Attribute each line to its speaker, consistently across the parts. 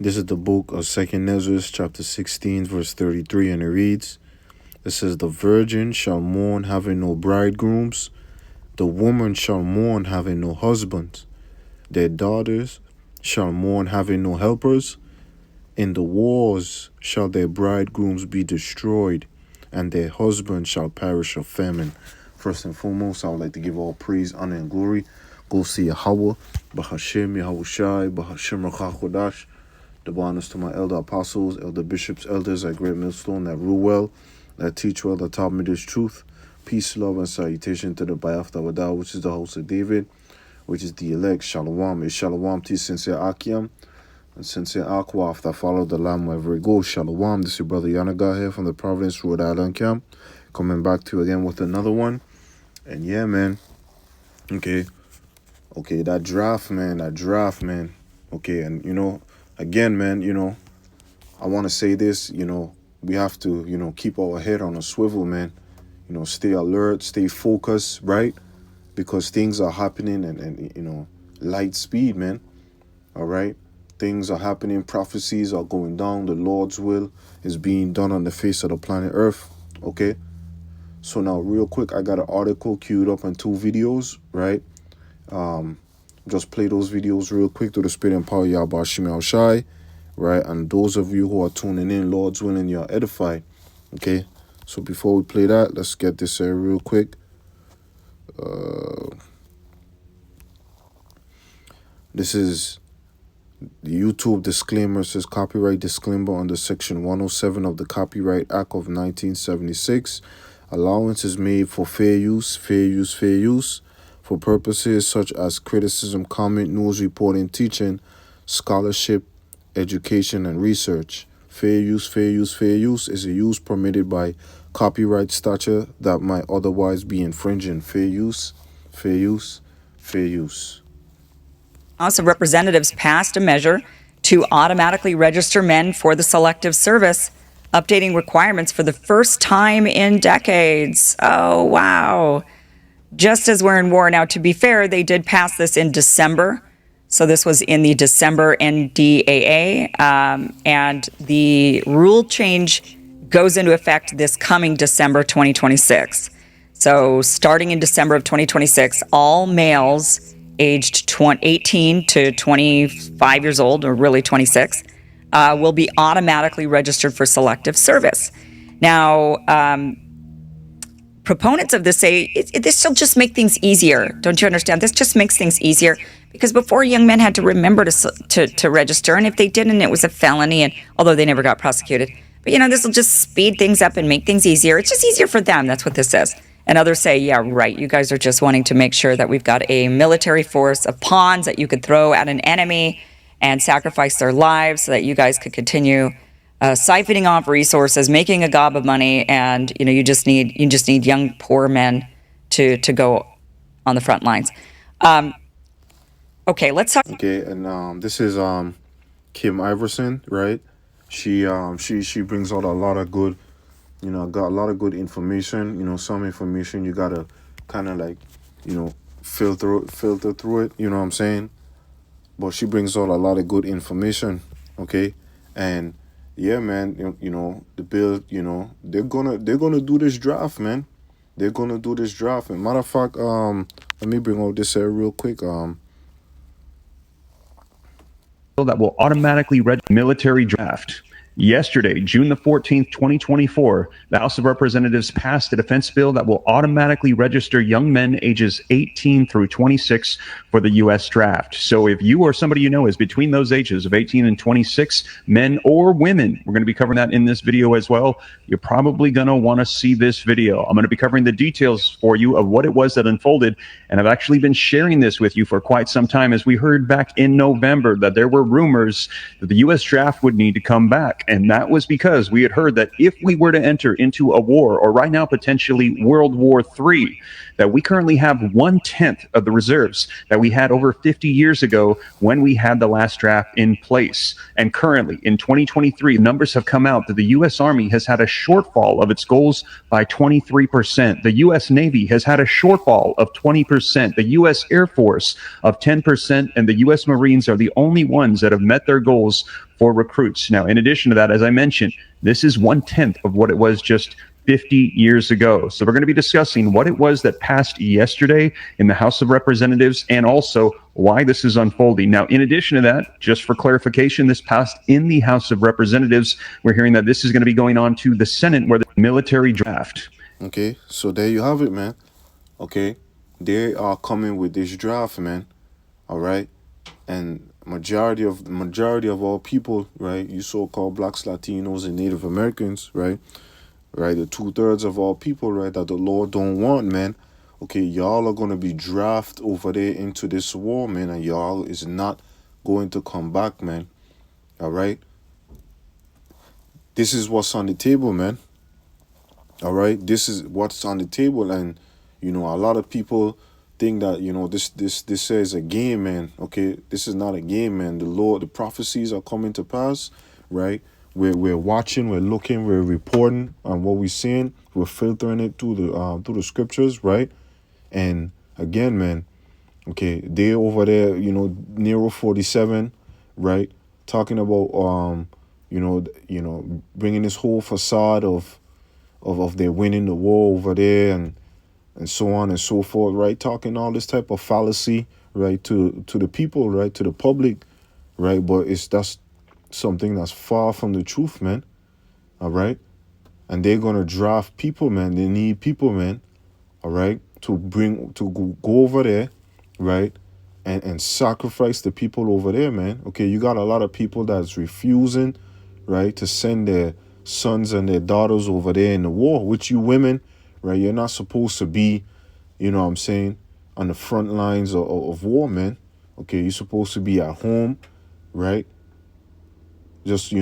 Speaker 1: This is the book of Second Edsras, chapter 16, verse 33, and it reads, it says, the virgin shall mourn having no bridegrooms, the woman shall mourn having no husband, their daughters shall mourn having no helpers, in the wars shall their bridegrooms be destroyed, and their husbands shall perish of famine. First and foremost, I would like to give all praise, honor, and glory. Go see Yahweh, Bahashem, Yahushai, Bahashem Rachakodash. The bonus to my elder apostles, elder bishops, elders at Great Millstone that rule well, that teach well, that taught me this truth. Peace, love, and salutation to the Bayafta Wadah, which is the host of David, which is the elect. Shalom. Is Shalom to sincere Akiam and sincere Akwaf that follow the Lamb wherever it goes. Shalom. This is your brother Yanaga here from the Providence, Rhode Island camp. Coming back to you again with another one. And yeah, man. Okay, that draft, man. Okay, and again, man, I want to say this, we have to, keep our head on a swivel, man. Stay alert, stay focused, right? Because things are happening and light speed, man. All right? Things are happening. Prophecies are going down. The Lord's will is being done on the face of the planet Earth, okay? So now, real quick, I got an article queued up and 2 videos, right? Just play those videos real quick through the spirit and power of Yahweh Shemel Shai, right? And those of you who are tuning in, Lord's willing, you're edified, okay? So before we play that, let's get this real quick. This is the YouTube disclaimer. It says copyright disclaimer under section 107 of the Copyright Act of 1976. Allowance is made for fair use, for purposes such as criticism, comment, news reporting, teaching, scholarship, education, and research. Fair use is a use permitted by copyright statute that might otherwise be infringing. Fair use.
Speaker 2: House of Representatives passed a measure to automatically register men for the Selective Service, updating requirements for the first time in decades. Oh, wow. Just as we're in war. Now, to be fair, they did pass this in December. So this was in the December NDAA, and the rule change goes into effect this coming December 2026. So starting in December of 2026, all males aged 18 to 25 years old, or really 26, will be automatically registered for Selective Service. Now, proponents of this say this will just make things easier. Don't you understand? This just makes things easier because before, young men had to remember to register, and if they didn't, it was a felony. And although they never got prosecuted, but this will just speed things up and make things easier. It's just easier for them. That's what this is. And others say, yeah, right. You guys are just wanting to make sure that we've got a military force of pawns that you could throw at an enemy and sacrifice their lives so that you guys could continue siphoning off resources, making a gob of money, and you just need young poor men to go on the front lines. Okay, let's talk.
Speaker 1: Okay, and this is Kim Iverson, right? She brings out a lot of good, got a lot of good information. Some information you gotta kind of like, filter through it. You know what I'm saying? But she brings out a lot of good information. Okay, and yeah, man, the bill, they're gonna do this draft, man. They're gonna do this draft. And matter of fact, let me bring out this real quick.
Speaker 3: That will automatically register military draft. Yesterday, June the 14th, 2024, the House of Representatives passed a defense bill that will automatically register young men ages 18 through 26 for the U.S. draft. So if you or somebody you know is between those ages of 18 and 26, men or women, we're going to be covering that in this video as well. You're probably going to want to see this video. I'm going to be covering the details for you of what it was that unfolded, and I've actually been sharing this with you for quite some time, as we heard back in November that there were rumors that the U.S. draft would need to come back. And that was because we had heard that if we were to enter into a war, or right now potentially World War III, that we currently have 1/10 of the reserves that we had over 50 years ago when we had the last draft in place. And currently, in 2023, numbers have come out that the U.S. Army has had a shortfall of its goals by 23%. The U.S. Navy has had a shortfall of 20%. The U.S. Air Force of 10%, and the U.S. Marines are the only ones that have met their goals for recruits. Now, in addition to that, as I mentioned, this is 1/10 of what it was just 50 years ago. So we're going to be discussing what it was that passed yesterday in the House of Representatives and also why this is unfolding. Now, in addition to that, just for clarification, this passed in the House of Representatives. We're hearing that this is going to be going on to the Senate where the military draft.
Speaker 1: Okay, so there you have it, man. Okay, they are coming with this draft, man. All right, and majority of all people, right? You so-called blacks, Latinos, and Native Americans, right? Right, the 2/3 of all people, right, that the Lord don't want, man. Okay, y'all are gonna be drafted over there into this war, man, and y'all is not going to come back, man. All right, this is what's on the table, man. All right, this is what's on the table, and a lot of people think that this is a game, man. Okay, this is not a game, man. The prophecies are coming to pass, right? We're watching, we're looking, we're reporting on what we're seeing. We're filtering it through the scriptures, right? And again, man, okay, they over there, Nero 47, right? Talking about bringing this whole facade of their winning the war over there and so on and so forth, right? Talking all this type of fallacy, right, to the people, right, to the public, right? But that's something that's far from the truth, man. All right, and they're gonna draft people, man. They need people, man. All right, to go over there, right, and sacrifice the people over there, man. Okay, you got a lot of people that's refusing, right, to send their sons and their daughters over there in the war. Which you women, right, you're not supposed to be, you know what I'm saying, on the front lines of war, man. Okay, you're supposed to be at home, right? Just,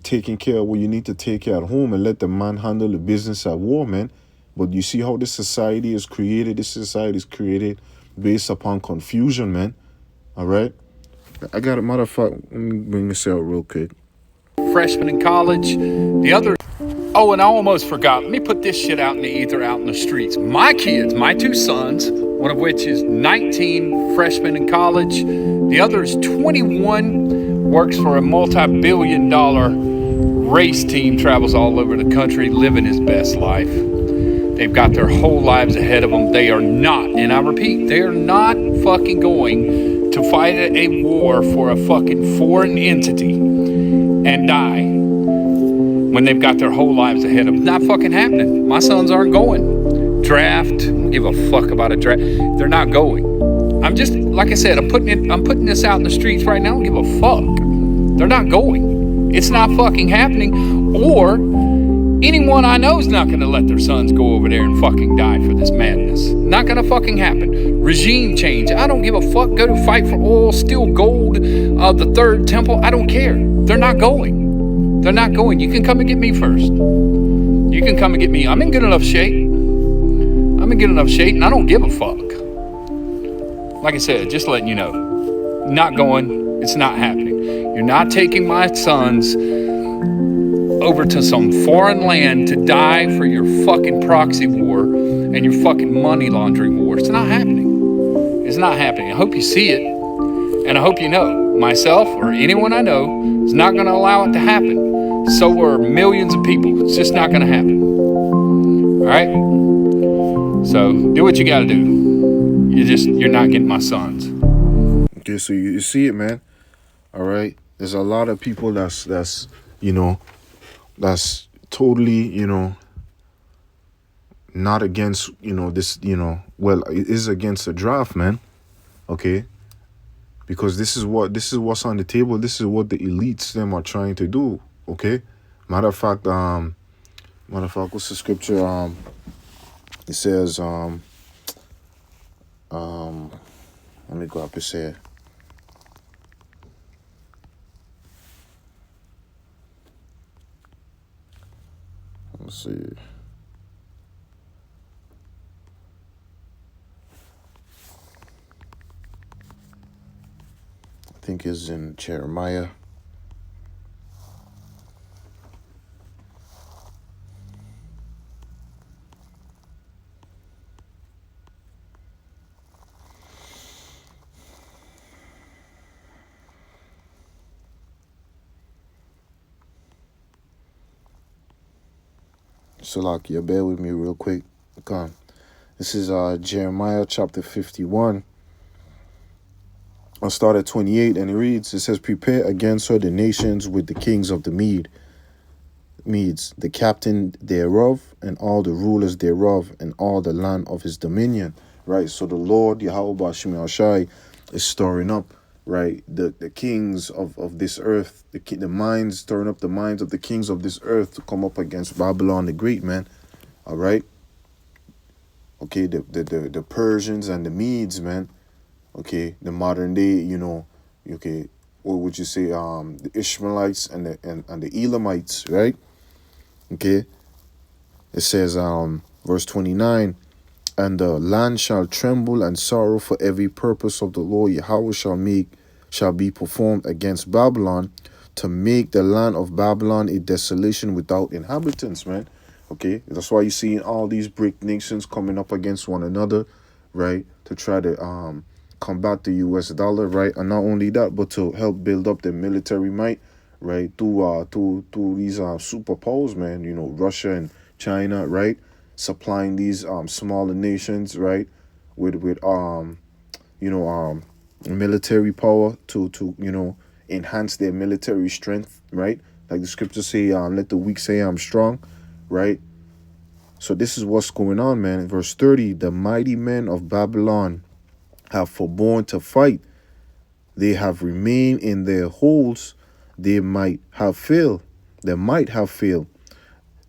Speaker 1: taking care of what you need to take care at home and let the man handle the business at war, man. But you see how this society is created? This society is created based upon confusion, man. All right? I got a matter of fact, let me bring this out real quick.
Speaker 4: Freshman in college. The other, oh, and I almost forgot. Let me put this shit out in the ether, out in the streets. My kids, my two sons, one of which is 19, freshman in college. The other is 21, works for a multi-billion-dollar race team, travels all over the country, living his best life. They've got their whole lives ahead of them. They are not, and I repeat, they are not fucking going to fight a war for a fucking foreign entity and die when they've got their whole lives ahead of them. Not fucking happening. My sons aren't going. Draft, I don't give a fuck about a draft. They're not going. I'm just, like I said, I'm putting this out in the streets right now. I don't give a fuck. They're not going. It's not fucking happening. Or anyone I know is not going to let their sons go over there and fucking die for this madness. Not going to fucking happen. Regime change. I don't give a fuck. Go to fight for oil, steal gold of the third temple. I don't care. They're not going. They're not going. You can come and get me first. You can come and get me. I'm in good enough shape. I'm in good enough shape, and I don't give a fuck. Like I said, just letting you know. Not going. It's not happening. You're not taking my sons over to some foreign land to die for your fucking proxy war and your fucking money laundering war. It's not happening. It's not happening. I hope you see it, and I hope you know. Myself or anyone I know is not going to allow it to happen. So are millions of people. It's just not going to happen. All right? So do what you got to do. You're not getting my sons.
Speaker 1: Okay, so you see it, man. All right, there's a lot of people that's that's totally, not against, this, well, it is against the draft, man. Okay, because this is what's on the table. This is what the elites them are trying to do. Okay, matter of fact, what's the scripture? It says, let me go up and say it. Let's see. think is in Jeremiah. Salakia, bear with me real quick. Come on. This is Jeremiah chapter 51. I'll start at 28, and it reads, it says, prepare against her the nations with the kings of the Medes, the captain thereof, and all the rulers thereof, and all the land of his dominion. Right? So the Lord, Yahweh Bashim Shai, is storing up, right, the kings of this earth, the minds, stirring up the minds of the kings of this earth to come up against Babylon the Great, man. All right? Okay, the Persians and the Medes, man. Okay, the modern day, okay, what would you say, the Ishmaelites and the Elamites, right? Okay, it says, verse 29, and the land shall tremble and sorrow for every purpose of the Lord Yahweh shall be performed against Babylon, to make the land of Babylon a desolation without inhabitants, man. Okay, that's why you see all these brick nations coming up against one another, right, to try to combat the US dollar, right? And not only that, but to help build up their military might, right? Through these superpowers, man, Russia and China, right? Supplying these smaller nations, right? With military power to enhance their military strength, right? Like the scriptures say, let the weak say I'm strong, right? So this is what's going on, man. In verse 30, the mighty men of Babylon have forborne to fight. They have remained in their holes. They might have failed.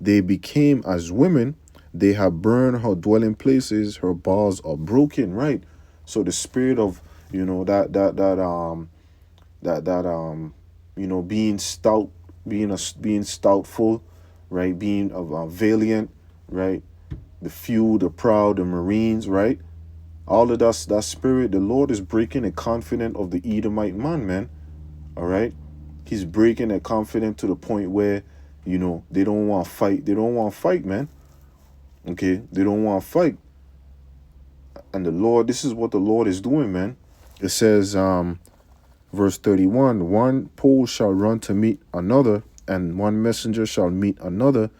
Speaker 1: They became as women. They have burned her dwelling places. Her bars are broken. Right. So the spirit of being stout, being stoutful, right, being valiant, right, the few, the proud, the Marines, right. All of that spirit, the Lord is breaking the confidence of the Edomite man. All right? He's breaking that confidence to the point where, they don't want to fight. They don't want to fight, man. Okay? They don't want to fight. And the Lord, this is what the Lord is doing, man. It says, verse 31, one pole shall run to meet another, and one messenger shall meet another,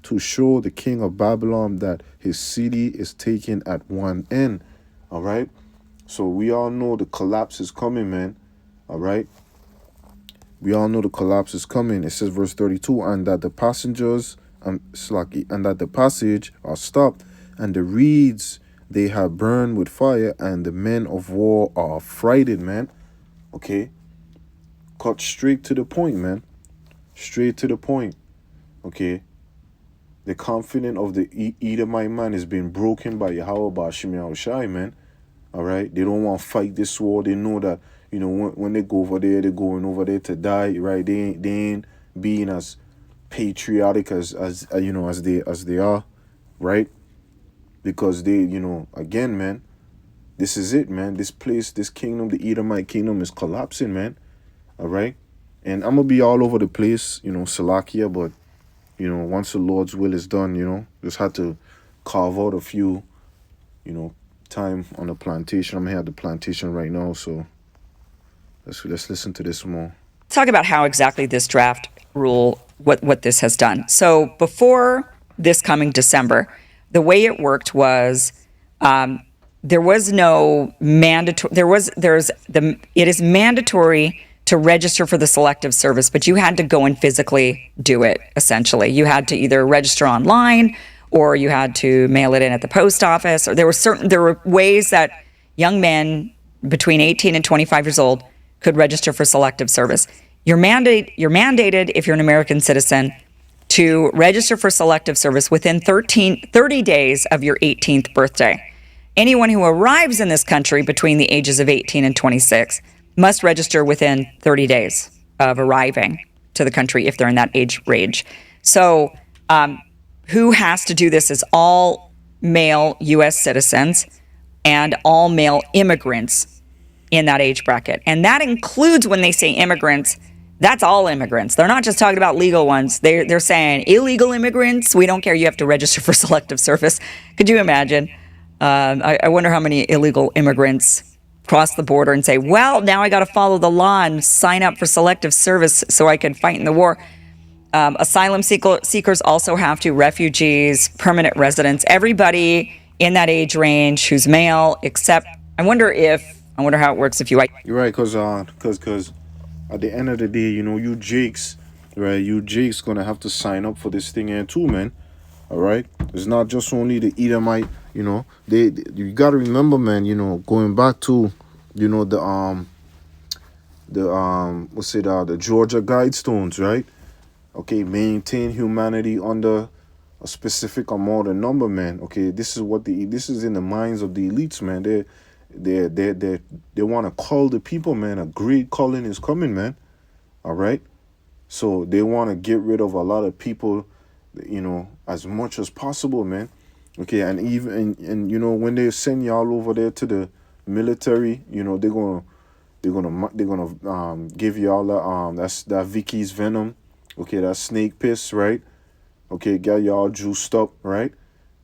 Speaker 1: to show the king of Babylon that his city is taken at one end. All right, so we all know the collapse is coming, man. All right, we all know the collapse is coming. It says, verse 32, and that the passengers, and that the passage are stopped, and the reeds they have burned with fire, and the men of war are frightened, man. Okay, cut straight to the point, man. Straight to the point. Okay, the confidence of the Edomite man is being broken by Yahweh Bashim Shai, man. All right, they don't want to fight this war. They know that when they go over there, they're going over there to die. Right? They ain't being as patriotic as they are, right? Because they again, man, this is it, man. This place, this kingdom, the Edomite kingdom is collapsing, man. All right, and I'm gonna be all over the place, Salakia, but once the Lord's will is done, just had to carve out a few, time on the plantation. I'm here at the plantation right now, so let's listen to this more.
Speaker 2: Talk about how exactly this draft rule, what this has done. So before this coming December, the way it worked was there was no mandatory. It is mandatory to register for the Selective Service, but you had to go and physically do it. Essentially, you had to either register online, or you had to mail it in at the post office, or there were ways that young men between 18 and 25 years old could register for Selective Service. You're mandated, if you're an American citizen, to register for Selective Service within 30 days of your 18th birthday. Anyone who arrives in this country between the ages of 18 and 26 must register within 30 days of arriving to the country if they're in that age range. So, who has to do this is all male U.S. citizens and all male immigrants in that age bracket. And that includes, when they say immigrants, that's all immigrants. They're not just talking about legal ones. They're saying illegal immigrants, we don't care. You have to register for selective service. Could you imagine? I wonder how many illegal immigrants cross the border and say, well, now I got to follow the law and sign up for selective service so I can fight in the war. Asylum seekers also have to, refugees, permanent residents, everybody in that age range who's male, except I wonder how it works if you.
Speaker 1: You're right, cause at the end of the day, you Jakes, right? You Jakes gonna have to sign up for this thing here too, man. All right, it's not just only the Edomite. You gotta remember, man. Going back to, the the Georgia Guidestones, right? Okay, maintain humanity under a specific amount of number, man. Okay, this is in the minds of the elites, man. They want to call the people, man. A great calling is coming, man. All right, so they want to get rid of a lot of people, as much as possible, man. Okay, and even and when they send y'all over there to the military, they're gonna give y'all that Vicky's venom. Okay, that snake piss, right? Okay, get y'all juiced up, right?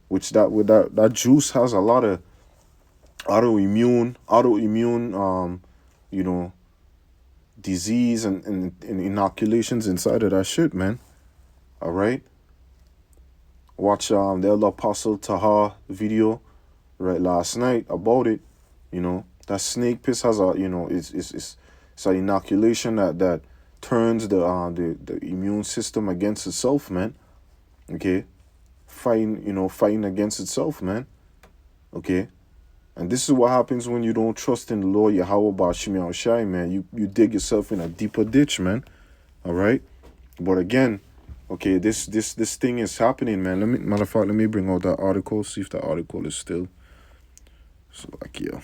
Speaker 1: Which that juice has a lot of autoimmune, disease and inoculations inside of that shit, man. All right. Watch the El Apostle Taha video right last night about it. That snake piss has it's an inoculation that turns the immune system against itself, man. Okay, fighting against itself, man. Okay, and this is what happens when you don't trust in the Lord Yahweh Bashim Yahushai, man. You dig yourself in a deeper ditch, man. All right, but again, okay, this thing is happening, man. Matter of fact, let me bring out that article. See if the article is still. So like yeah,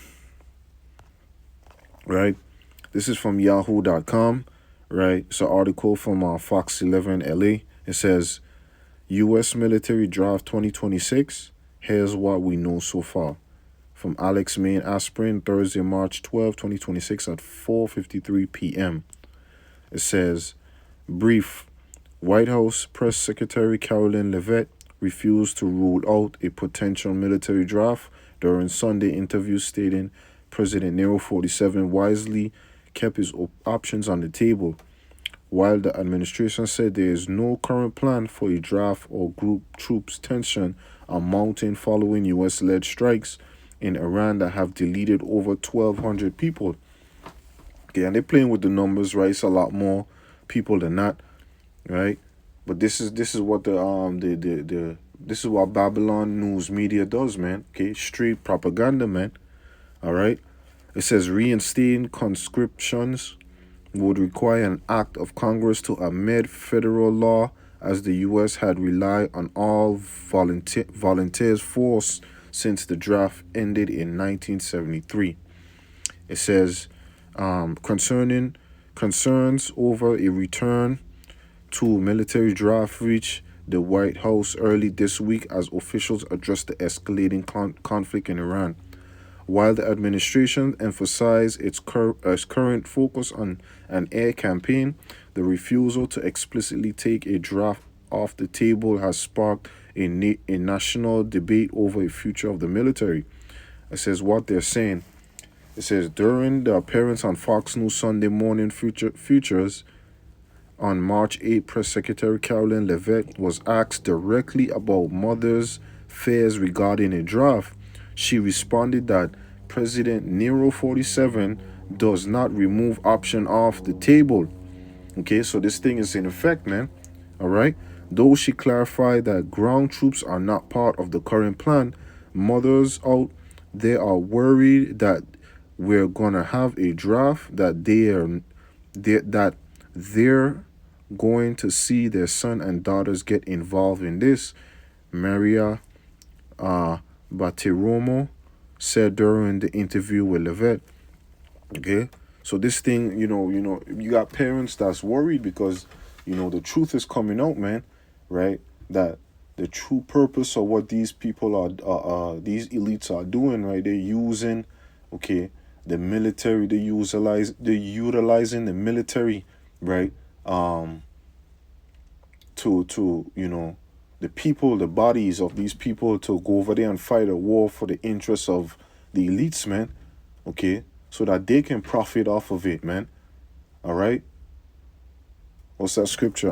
Speaker 1: right. This is from Yahoo.com. Right, it's an article from Fox 11 LA. It says, U.S. military draft 2026. Here's what we know so far. From Alex Main Aspirin, Thursday, March 12, 2026 at 4:53 p.m. It says, brief, White House Press Secretary Caroline Leavitt refused to rule out a potential military draft during Sunday interview, stating President Nero 47 wisely kept his options on the table, while the administration said there is no current plan for a draft or group troops tension are mounting following U.S.-led strikes in Iran that have deleted over 1,200 people. Okay, and they're playing with the numbers, right? It's a lot more people than that, right? But this is what this is what Babylon News Media does, man. Okay, straight propaganda, man. All right. It says reinstating conscriptions would require an act of Congress to amend federal law, as the U.S. had relied on all volunteers force since the draft ended in 1973. It says concerns over a return to military draft reached the White House early this week as officials addressed the escalating conflict in Iran. While the administration emphasized its current focus on an air campaign, the refusal to explicitly take a draft off the table has sparked a national debate over the future of the military. It says what they're saying. It says during the appearance on Fox News Sunday Morning Futures on March 8, Press Secretary Caroline Leavitt was asked directly about mothers' fears regarding a draft. She responded that President Nero 47 does not remove option off the table. Okay, so this thing is in effect, man. All right. Though she clarified that ground troops are not part of the current plan, mothers out there are worried that we're gonna have a draft that they're going to see their son and daughters get involved in this. Maria Batiromo said during the interview with Leavitt. Okay, so this thing, you got parents that's worried because, the truth is coming out, man, right? That the true purpose of what these people are, these elites are doing, right? They're using, okay, the military, they're utilizing the military, right? To you know, the people, the bodies of these people to go over there and fight a war for the interests of the elites, man. Okay, so that they can profit off of it, man. All right. What's that scripture?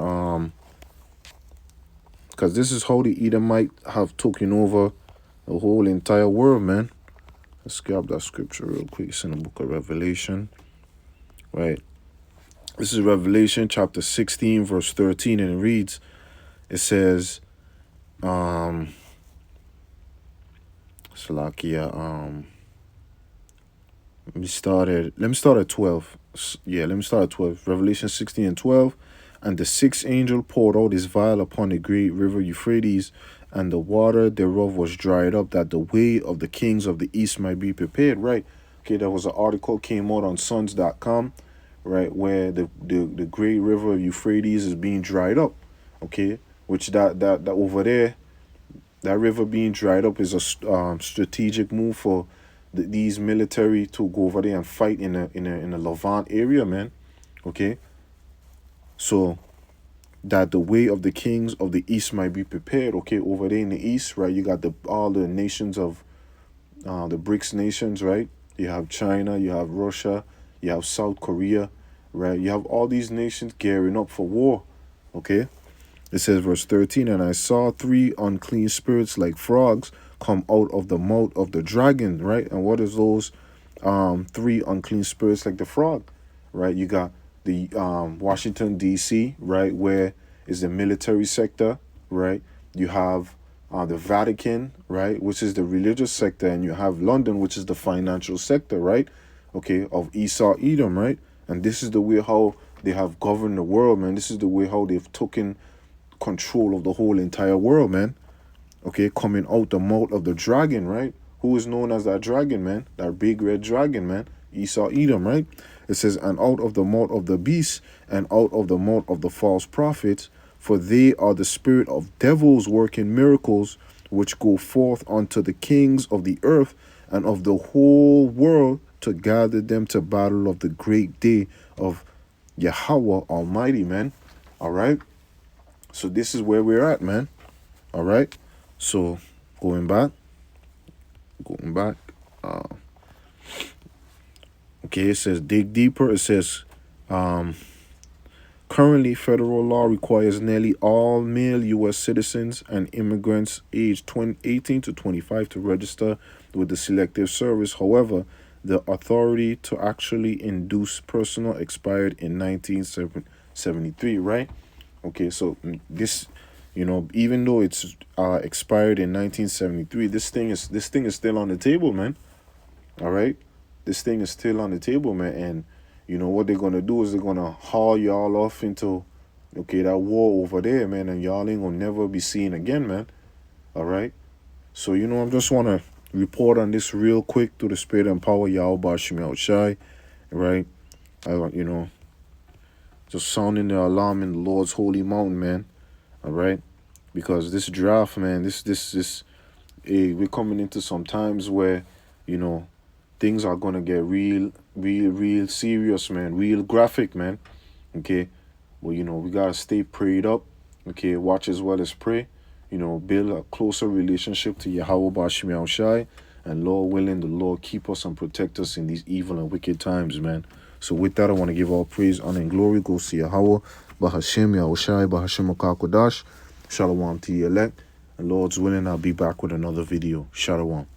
Speaker 1: Because this is how the Edomite have taken over the whole entire world, man. Let's grab that scripture real quick. It's in the book of Revelation, right? This is Revelation chapter 16, verse 13, and it reads, it says, Salakia, let me start at 12. Yeah, let me start at 12. Revelation 16 and 12. And the sixth angel poured out his vial upon the great river Euphrates, and the water thereof was dried up, that the way of the kings of the east might be prepared. Right. Okay, there was an article came out on sons.com, right, where the great river Euphrates is being dried up. Okay, which that over there, that river being dried up is a strategic move for these military to go over there and fight in a Levant area, man. Okay, so that the way of the kings of the east might be prepared. Okay, over there in the east, right, you got all the nations of the BRICS nations, right? You have China, you have Russia, you have South Korea, right? You have all these nations gearing up for war. Okay, it says verse 13, and I saw 3 unclean spirits like frogs come out of the mouth of the dragon, right? And what is those 3 unclean spirits like the frog, right? You got the Washington D.C., right, where is the military sector, right? You have the Vatican, right, which is the religious sector, and you have London, which is the financial sector, right? Okay, of Esau Edom, right? And this is the way how they have governed the world, man. This is the way how they've taken control of the whole entire world, man. Okay, coming out the mouth of the dragon, right? Who is known as that dragon, man? That big red dragon, man. Esau Edom, right? It says, and out of the mouth of the beast, and out of the mouth of the false prophets, for they are the spirit of devils working miracles, which go forth unto the kings of the earth and of the whole world, to gather them to battle of the great day of Yahweh Almighty, man. All right. So this is where we're at, man. All right. So going back. Okay, it says dig deeper. It says currently federal law requires nearly all male U.S. citizens and immigrants aged 18 to 25 to register with the Selective Service. However, the authority to actually induce personnel expired in 1973, right? Okay, so this, you know, even though it's expired in 1973, this thing is still on the table, man. All right, this thing is still on the table, man. And you know what they're gonna do is they're gonna haul y'all off into, okay, that war over there, man, and y'all ain't gonna never be seen again, man. All right, so you know, I just wanna report on this real quick through the spirit and power Yahweh Bashim Yahushai, right? You know, just sounding the alarm in the Lord's holy mountain, man. All right, because this draft, man, this we're coming into some times where, you know, things are gonna get real serious, man, real graphic, man. Okay, well, you know, we gotta stay prayed up. Okay, watch as well as pray. You know, build a closer relationship to Yahweh Bashim Yahushai, and Lord willing, the Lord keep us and protect us in these evil and wicked times, man. So with that, I want to give all praise, honor, and glory goes to Yahweh, Bahashem Yahushai, Bahashem Akakodash. Shalom to the elect, and Lord's willing, I'll be back with another video. Shalom.